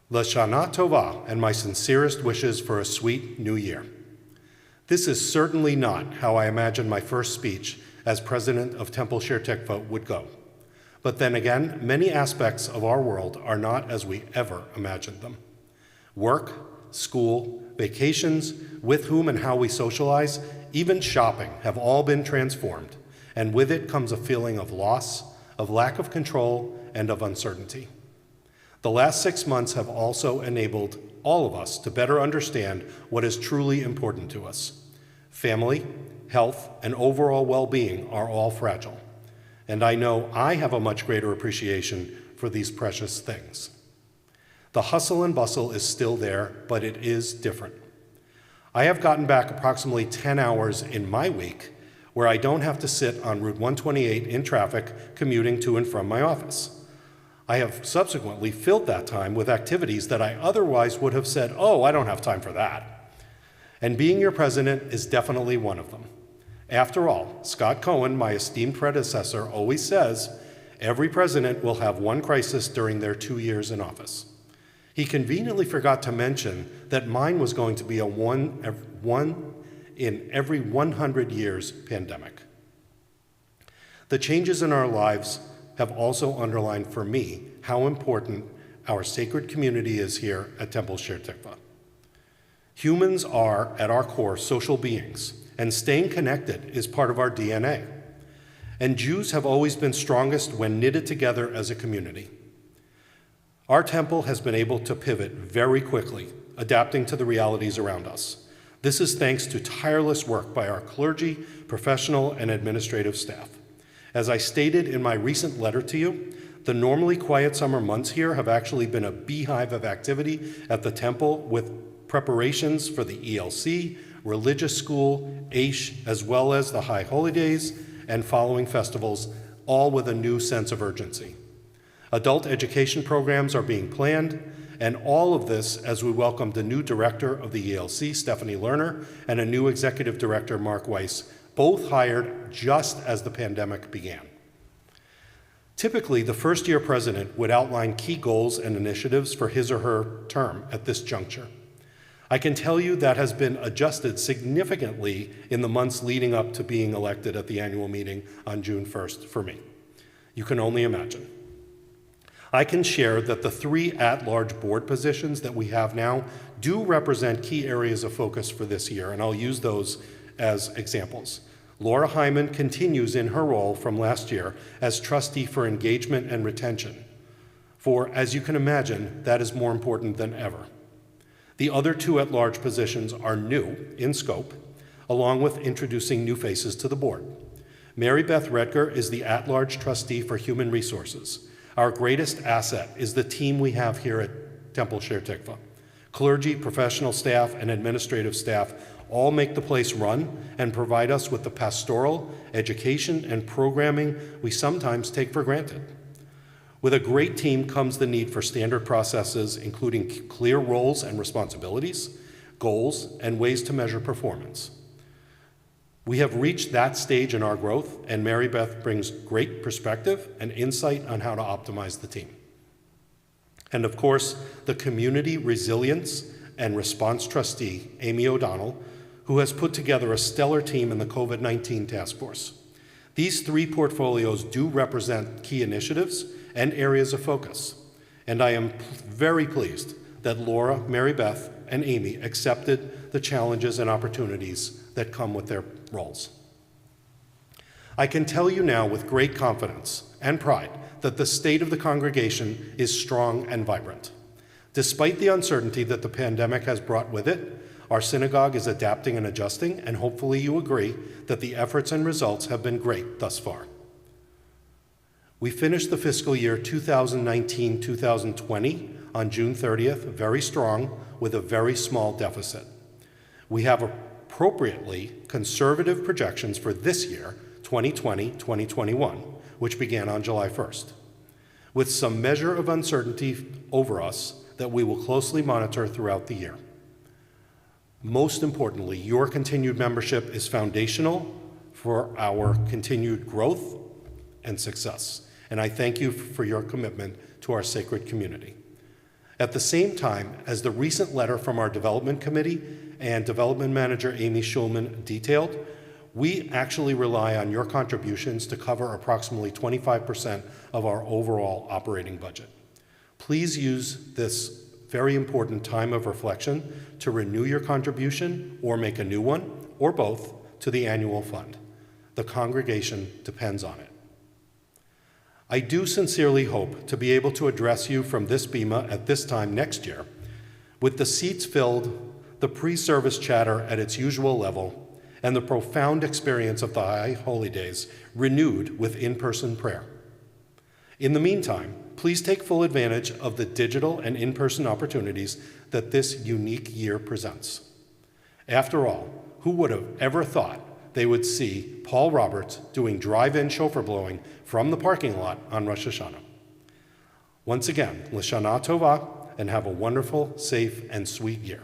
L'Shana Tova, and my sincerest wishes for a sweet new year. This is certainly not how I imagined my first speech as president of Temple Shir Tikva would go. But then again, many aspects of our world are not as we ever imagined them. Work, school, vacations, with whom and how we socialize, even shopping have all been transformed, and with it comes a feeling of loss, of lack of control, and of uncertainty. The last 6 months have also enabled all of us to better understand what is truly important to us. Family, health, and overall well-being are all fragile, and I know I have a much greater appreciation for these precious things. The hustle and bustle is still there, but it is different. I have gotten back approximately 10 hours in my week where I don't have to sit on Route 128 in traffic commuting to and from my office. I have subsequently filled that time with activities that I otherwise would have said, oh, I don't have time for that. And being your president is definitely one of them. After all, Scott Cohen, my esteemed predecessor, always says, every president will have one crisis during their 2 years in office. He conveniently forgot to mention that mine was going to be a one in every 100 years pandemic. The changes in our lives have also underlined for me how important our sacred community is here at Temple Shir Tikva. Humans are, at our core, social beings, and staying connected is part of our DNA. And Jews have always been strongest when knitted together as a community. Our temple has been able to pivot very quickly, adapting to the realities around us. This is thanks to tireless work by our clergy, professional, and administrative staff. As I stated in my recent letter to you, the normally quiet summer months here have actually been a beehive of activity at the temple with preparations for the ELC, religious school, Aish, as well as the high holidays and following festivals, all with a new sense of urgency. Adult education programs are being planned, and all of this as we welcome the new director of the ELC, Stephanie Lerner, and a new executive director, Mark Weiss, both hired just as the pandemic began. Typically, the first-year president would outline key goals and initiatives for his or her term at this juncture. I can tell you that has been adjusted significantly in the months leading up to being elected at the annual meeting on June 1st for me. You can only imagine. I can share that the 3 at-large board positions that we have now do represent key areas of focus for this year, and I'll use those as examples. Laura Hyman continues in her role from last year as trustee for engagement and retention. For, as you can imagine, that is more important than ever. The other 2 at-large positions are new in scope, along with introducing new faces to the board. Mary Beth Redger is the at-large trustee for human resources. Our greatest asset is the team we have here at Temple Shir Tikva. Clergy, professional staff, and administrative staff all make the place run and provide us with the pastoral, education, and programming we sometimes take for granted. With a great team comes the need for standard processes, including clear roles and responsibilities, goals, and ways to measure performance. We have reached that stage in our growth, and Mary Beth brings great perspective and insight on how to optimize the team. And of course, the community resilience and response trustee, Amy O'Donnell, who has put together a stellar team in the COVID-19 task force. These 3 portfolios do represent key initiatives and areas of focus, and I am very pleased that Laura, Mary Beth, and Amy accepted the challenges and opportunities that come with their roles. I can tell you now with great confidence and pride that the state of the congregation is strong and vibrant. Despite the uncertainty that the pandemic has brought with it, our synagogue is adapting and adjusting, and hopefully you agree that the efforts and results have been great thus far. We finished the fiscal year 2019-2020 on June 30th very strong with a very small deficit. We have appropriately conservative projections for this year, 2020-2021, which began on July 1st, with some measure of uncertainty over us that we will closely monitor throughout the year. Most importantly, your continued membership is foundational for our continued growth and success, and I thank you for your commitment to our sacred community. At the same time, as the recent letter from our development committee and development manager Amy Schulman detailed, we actually rely on your contributions to cover approximately 25% of our overall operating budget. Please use this very important time of reflection to renew your contribution or make a new one, or both, to the annual fund. The congregation depends on it. I do sincerely hope to be able to address you from this bema at this time next year, with the seats filled, the pre-service chatter at its usual level, and the profound experience of the High Holy Days renewed with in-person prayer. In the meantime, please take full advantage of the digital and in-person opportunities that this unique year presents. After all, who would have ever thought they would see Paul Roberts doing drive-in shofar blowing from the parking lot on Rosh HaShanah? Once again, L'Shana Tovah, and have a wonderful, safe, and sweet year.